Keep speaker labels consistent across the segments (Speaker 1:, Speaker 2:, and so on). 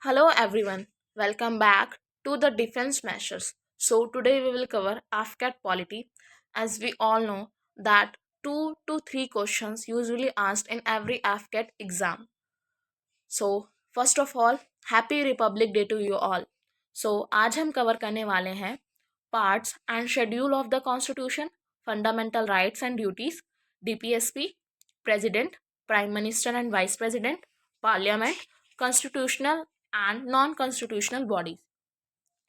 Speaker 1: Hello everyone, welcome back to the defense measures. So today we will cover AFCAT polity. As we all know that 2 to 3 questions usually asked in every AFCAT exam. So first of all, Happy Republic Day to you all. So आज हम cover करने वाले हैं parts and schedule of the constitution, fundamental rights and duties, DPSP, president, prime minister and vice president, parliament, constitutional and non constitutional bodies.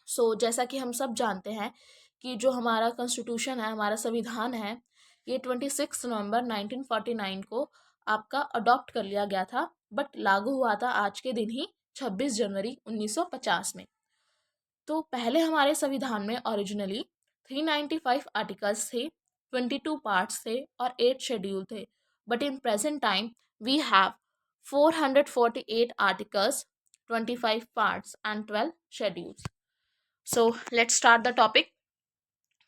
Speaker 1: So जैसा कि हम सब जानते हैं कि जो हमारा कॉन्स्टिट्यूशन है, हमारा संविधान है, ये 26 नवंबर 1949 को आपका अडॉप्ट कर लिया गया था, बट लागू हुआ था आज के दिन ही 26 जनवरी 1950 में। तो पहले हमारे संविधान में ओरिजिनली 395 आर्टिकल्स थे, 22 पार्ट्स थे और 8 शेड्यूल थे, but in present time we have 448 articles, 25 parts and 12 schedules. So let's start the topic.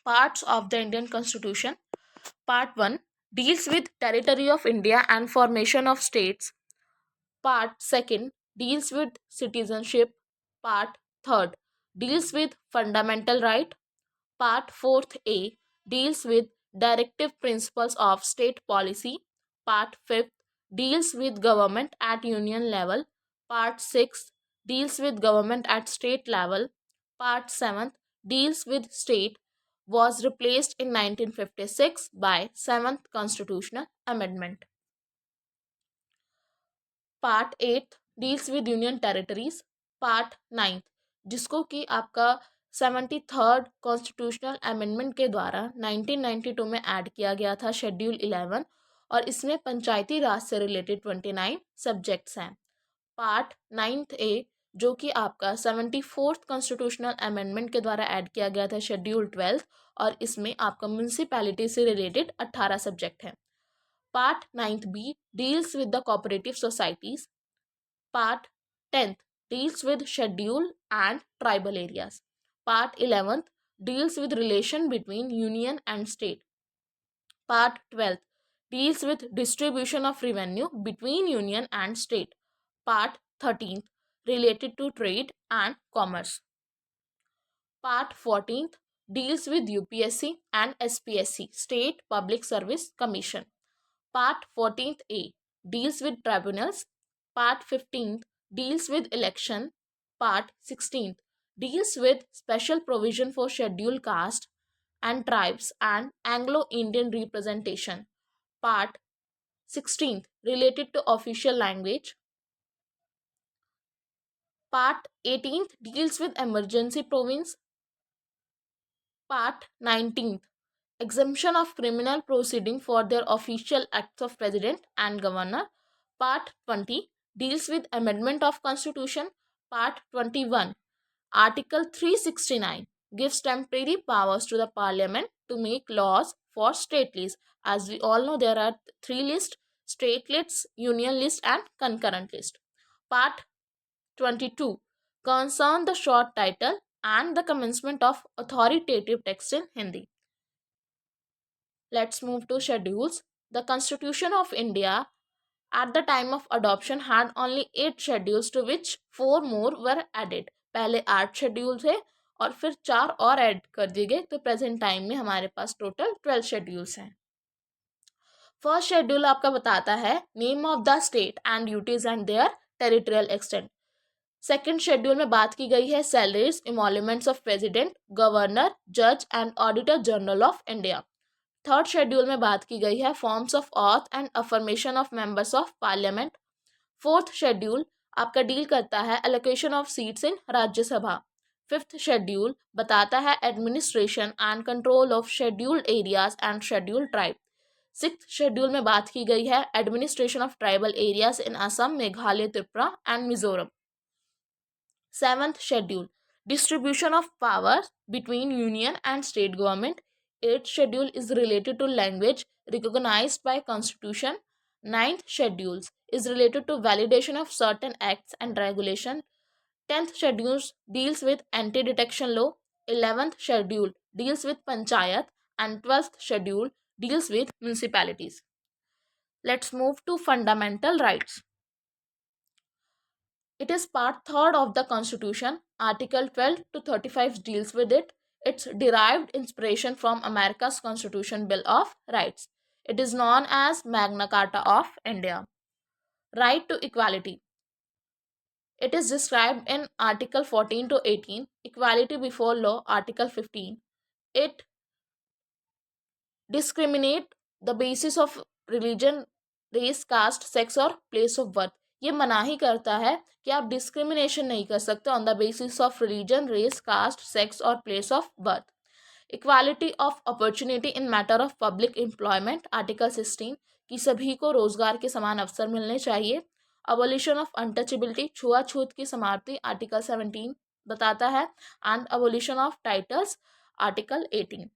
Speaker 1: Parts of the Indian Constitution. Part 1 deals with territory of India and formation of states. Part 2 deals with citizenship. Part 3 deals with fundamental right. Part 4A deals with directive principles of state policy. Part 5 deals with government at union level. Part 6 deals with government at state level. Part 7 deals with state, was replaced in 1956 by 7th Constitutional Amendment. Part 8 deals with union territories. Part 9 जिसको कि आपका 73rd constitutional amendment के द्वारा 1992 में add किया गया था, schedule 11, और इसमें पंचायती राज से रिलेटेड 29 सब्जेक्ट्स हैं. पार्ट 9A जो कि आपका 74th कॉन्स्टिट्यूशनल अमेंडमेंट के द्वारा ऐड किया गया था, शेड्यूल 12, और इसमें आपका म्यूनसिपैलिटी से रिलेटेड 18 सब्जेक्ट हैं. Part 9B deals with the cooperative societies. Part 10th deals with schedule and tribal areas. Part 11th deals with relation between union and state. Part 12th deals with distribution of revenue between union and state. Part 13th related to trade and commerce. Part 14th deals with UPSC and SPSC, State Public Service Commission. Part 14th A deals with tribunals. Part 15th deals with election. Part 16th deals with special provision for scheduled caste and tribes and Anglo-Indian representation. Part 16th related to official language. Part 18th deals with emergency province. Part 19th exemption of criminal proceeding for their official acts of president and governor. Part 20 deals with amendment of constitution. Part 21 article 369 gives temporary powers to the parliament to make laws for state lists. As we all know, there are three lists: state lists, union list and concurrent list. Part 22 concern the short title and the commencement of authoritative text in Hindi. Let's move to schedules. The Constitution of India at the time of adoption had only 8 schedules, to which 4 more were added. पहले 8 schedule थे और फिर 4 और add कर दिए गए, तो present time में हमारे पास टोटल 12 शेड्यूल्स हैं. फर्स्ट शेड्यूल आपका बताता है name of the state and duties and their territorial extent. Second schedule में बात की गई है salaries, emoluments of president, governor, जज and auditor general of India. Third schedule में बात की गई है forms of oath and affirmation of members of parliament. Fourth schedule आपका डील करता है allocation of seats in Rajya Sabha. Fifth schedule बताता है administration and control of scheduled areas and scheduled tribe. Sixth schedule में बात की गई है administration of tribal areas in Assam, Meghalaya, Tripura and Mizoram. Seventh schedule distribution of powers between union and state government. Eighth schedule is related to language recognized by constitution. Ninth schedule is related to validation of certain acts and regulation. 10th schedule deals with anti-detection law. 11th schedule deals with panchayat and 12th schedule deals with municipalities. Let's move to fundamental rights. It is part third of the Constitution. Article 12 to 35 deals with it. It's derived inspiration from America's Constitution Bill of Rights. It is known as Magna Carta of India. Right to equality. It is described in Article 14 to 18, Equality before law, Article 15. It discriminate the basis of religion, race, caste, sex और place of birth. ये मनाही करता है कि आप discrimination नहीं कर सकते on the basis of religion, race, caste, sex और place of birth. Equality of opportunity in matter of public employment, article 16, कि सभी को रोजगार के समान अवसर मिलने चाहिए. अबोलिशन ऑफ अनटचेबिलिटी, छुआछूत की समाप्ति, आर्टिकल 17 बताता है. And abolition of titles, article 18.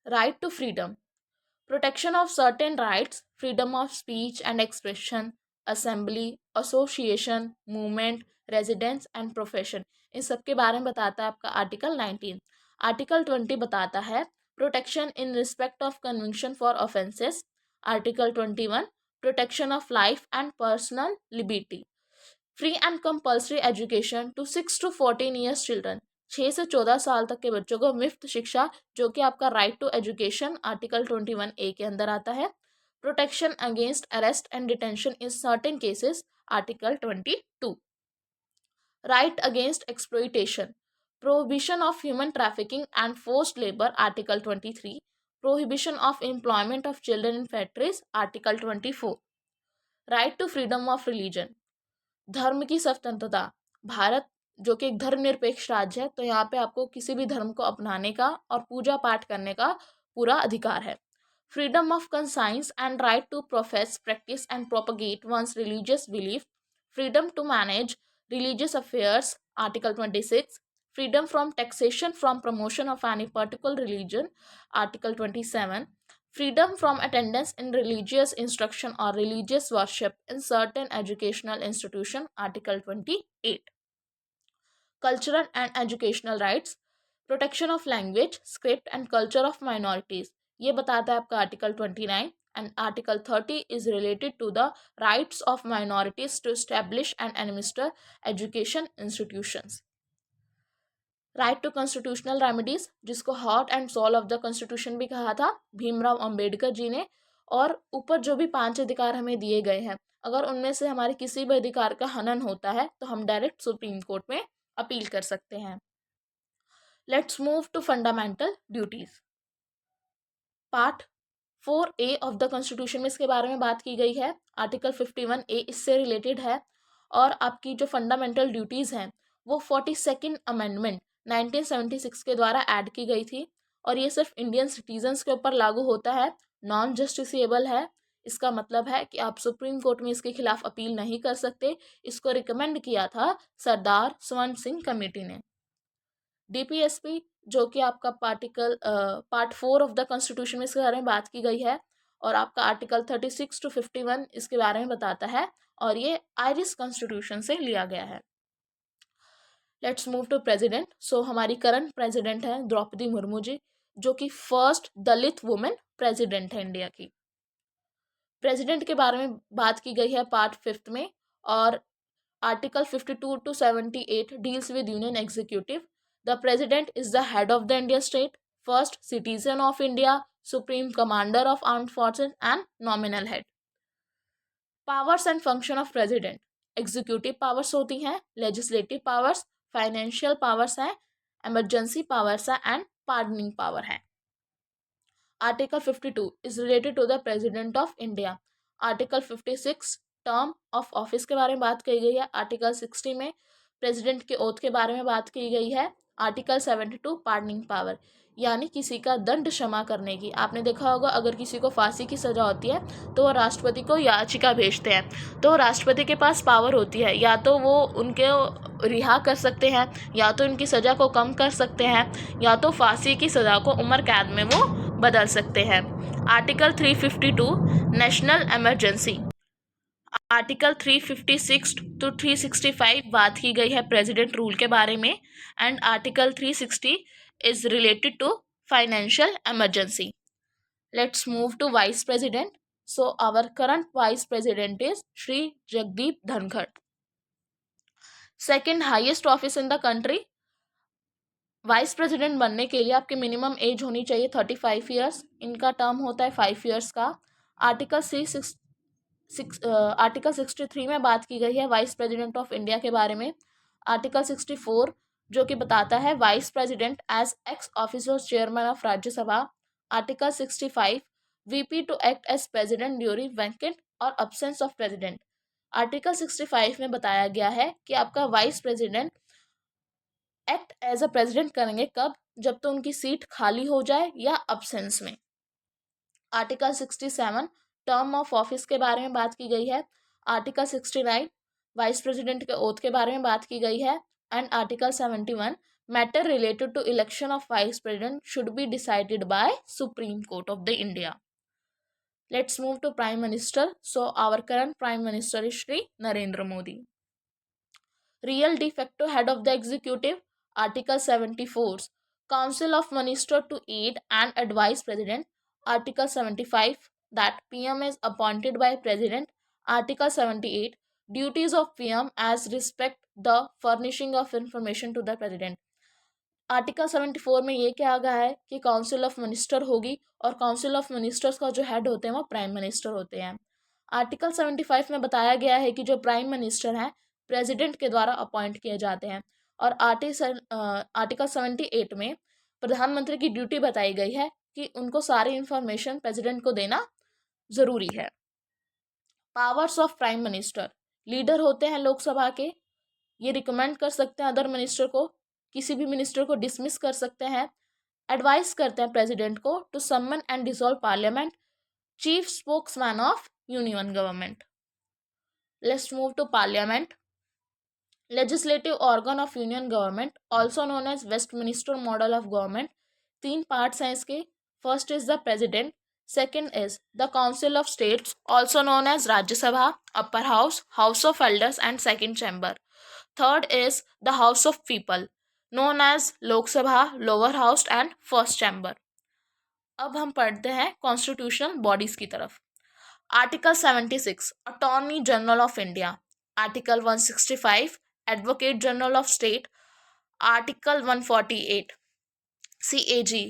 Speaker 1: Right to freedom. Protection of certain rights, freedom of speech and expression, assembly, association, movement, residence and profession. इन सब के बारे में बताता है आपका आर्टिकल 19. आर्टिकल 20 बताता है protection in respect of conviction for offences. Article 21 protection of life and personal liberty. Free and compulsory education to 6 to 14 years children. 6 से 14 साल तक के बच्चों को मुफ्त शिक्षा, जो कि आपका right to education article 21A के अंदर आता है. Protection against arrest and detention in certain cases, article 22. Right against exploitation. Prohibition of human trafficking and forced labour, article 23. Prohibition of employment of children in factories, article 24. Right to freedom of religion. धर्म की स्वतंत्रता. भारत जो कि एक धर्मनिरपेक्ष राज्य है, तो यहाँ पे आपको किसी भी धर्म को अपनाने का और पूजा पाठ करने का पूरा अधिकार है. Freedom of conscience and right to profess, practise and propagate one's religious belief. Freedom to manage religious affairs, article 26. Freedom from taxation from promotion of any particular religion, article 27. Freedom from attendance in religious instruction or religious worship in certain educational institution, Article 28. Cultural and educational rights. Protection of language, script and culture of minorities. ये बताता है आपका Article 29. And Article 30 is related to the rights of minorities to establish and administer education institutions. Right to constitutional remedies, जिसको heart and soul of the constitution भी कहा था भीमराव अंबेडकर जी ने. और ऊपर जो भी 5 अधिकार हमें दिए गए हैं, अगर उनमें से हमारे किसी भी अधिकार का हनन होता है तो हम डायरेक्ट सुप्रीम कोर्ट में अपील कर सकते हैं. Let's move to fundamental duties. Part 4A of the constitution में इसके बारे में बात की गई है. आर्टिकल 51A इससे रिलेटेड है. और आपकी जो फंडामेंटल ड्यूटीज़ हैं वो 42nd अमेंडमेंट 1976 के द्वारा ऐड की गई थी. और ये सिर्फ इंडियन सिटीजन्स के ऊपर लागू होता है, नॉन जस्टिसेबल है. इसका मतलब है कि आप सुप्रीम कोर्ट में इसके खिलाफ अपील नहीं कर सकते. इसको रिकमेंड किया था सरदार स्वर्ण सिंह कमेटी ने. डीपीएसपी जो कि आपका पार्ट 4 ऑफ द कॉन्स्टिट्यूशन में इसके बारे में बात की गई है. और आपका आर्टिकल 36 to 51 इसके बारे में बताता है. और ये आयरिश कॉन्स्टिट्यूशन से लिया गया है. Let's move to president. So हमारी करंट प्रेसिडेंट है द्रौपदी मुर्मू जी, जो कि फर्स्ट दलित वुमेन प्रेसिडेंट है इंडिया की. प्रेसिडेंट के बारे में बात की गई है पार्ट 5 में. और article 52 to 78 deals with union executive. The president is the head of the India state, first citizen of India, supreme commander of armed forces and nominal head. Powers and function of president. Executive powers होती हैं, legislative powers, financial powers हैं, emergency powers हैं and pardoning power है. Article 52 is related to the president of India. Article 56 term of office के बारे में बात की गई है. आर्टिकल 60 में प्रेसिडेंट के ओथ के बारे में बात की गई है. आर्टिकल 72 पार्डनिंग पावर, यानी किसी का दंड क्षमा करने की. आपने देखा होगा अगर किसी को फांसी की सज़ा होती है तो वो राष्ट्रपति को याचिका भेजते हैं. तो राष्ट्रपति के पास पावर होती है, या तो वो उनके रिहा कर सकते हैं, या तो उनकी सज़ा को कम कर सकते हैं, या तो फांसी की सज़ा को उम्र कैद में वो बदल सकते हैं. Article 352 national emergency. Article 356 to 365 बात की गई है प्रेसिडेंट रूल के बारे में. And article 360 is related to financial emergency. Let's move to vice president. So our current vice president is Shri Jagdeep Dhankhar. Second highest office in the country, vice president बनने के लिए आपकी मिनिमम एज होनी चाहिए 35 ईयर्स। इनका टर्म होता है 5 ईयर्स का। आर्टिकल आर्टिकल 63 में बात की गई है वाइस प्रेसिडेंट ऑफ इंडिया के बारे में। आर्टिकल 64 जो कि बताता है vice president as ex officer chairman of Rajya Sabha. Article 65 VP to act as president during vacant और अब्सेंस ऑफ प्रेसिडेंट। आर्टिकल 65 में बताया गया है कि आपका vice president act as a president करेंगे कब, जब तो उनकी सीट खाली हो जाए या अब्सेंस में। आर्टिकल 67 टर्म ऑफ ऑफिस के बारे में बात की गई है। आर्टिकल 69 वाइस प्रेसिडेंट के ओथ के बारे में बात की गई है। And article 71 matter related to election of vice president should be decided by Supreme Court of the India. Let's move to prime minister. So our current prime minister is Shri Narendra Modi. Real de facto head of the executive, Article 74, Council of Ministers to aid and advise President, Article 75, that PM is appointed by President, Article 78, duties of PM as respect the furnishing of information to the President। Article 74 में ये क्या गया है कि council of minister होगी और council of ministers का जो हेड होते हैं वो प्राइम मिनिस्टर होते हैं। आर्टिकल 75 में बताया गया है कि जो प्राइम मिनिस्टर हैं प्रेसिडेंट के द्वारा अपॉइंट किए जाते हैं। और आर्टिकल 78 में प्रधानमंत्री की ड्यूटी बताई गई है कि उनको सारी इंफॉर्मेशन प्रेसिडेंट को देना ज़रूरी है। Powers of prime minister, leader होते हैं लोकसभा के, ये रिकमेंड कर सकते हैं अदर मिनिस्टर को, किसी भी मिनिस्टर को डिसमिस कर सकते हैं, एडवाइस करते हैं प्रेसिडेंट को to summon and dissolve parliament, chief spokesman of union government. Let's move to parliament. Legislative organ of union government, also known as Westminster model of government. 3 parts हैं इसके। First is the president, second is the council of states, also known as Rajya Sabha, upper house, house of elders and second chamber. Third is the house of people, known as Lok Sabha, lower house and first chamber. अब हम पढ़ते हैं constitutional bodies की तरफ। Article 76 attorney general of India, article 165 advocate general of state, article 148 CAG,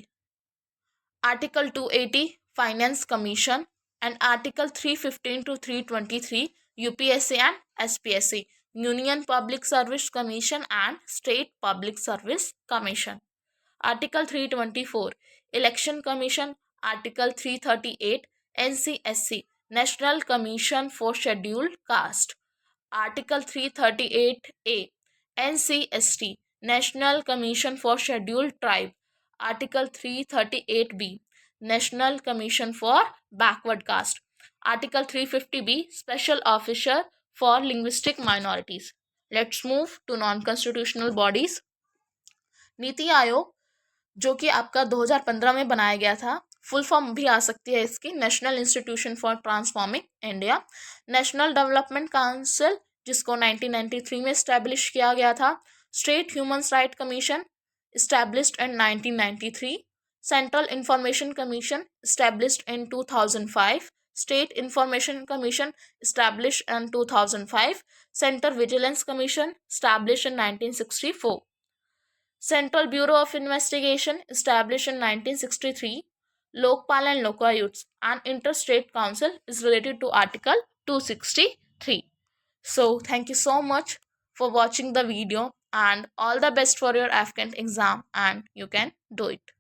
Speaker 1: article 280 finance commission and article 315 to 323 UPSC and SPSC, Union Public Service Commission and State Public Service Commission। Article 324 Election Commission, Article 338 NCSC National Commission for Scheduled Caste, Article 338A NCST National Commission for Scheduled Tribe, Article 338B National Commission for Backward Caste, Article 350B Special Officer for linguistic minorities। Let's move to non-constitutional bodies। NITI Aayog जो कि आपका 2015 में बनाया गया था, full form भी आ सकती है इसकी, national institution for transforming India. National development council जिसको 1993 में इस्टेब्लिश किया गया था। State human right commission established in 1993। Central information commission established in 2005। State Information Commission established in 2005, Central Vigilance Commission established in 1964, Central Bureau of Investigation established in 1963, Lokpal and Lokayuts, and Interstate Council is related to Article 263. So, thank you so much for watching the video and all the best for your AFCAT exam, and you can do it.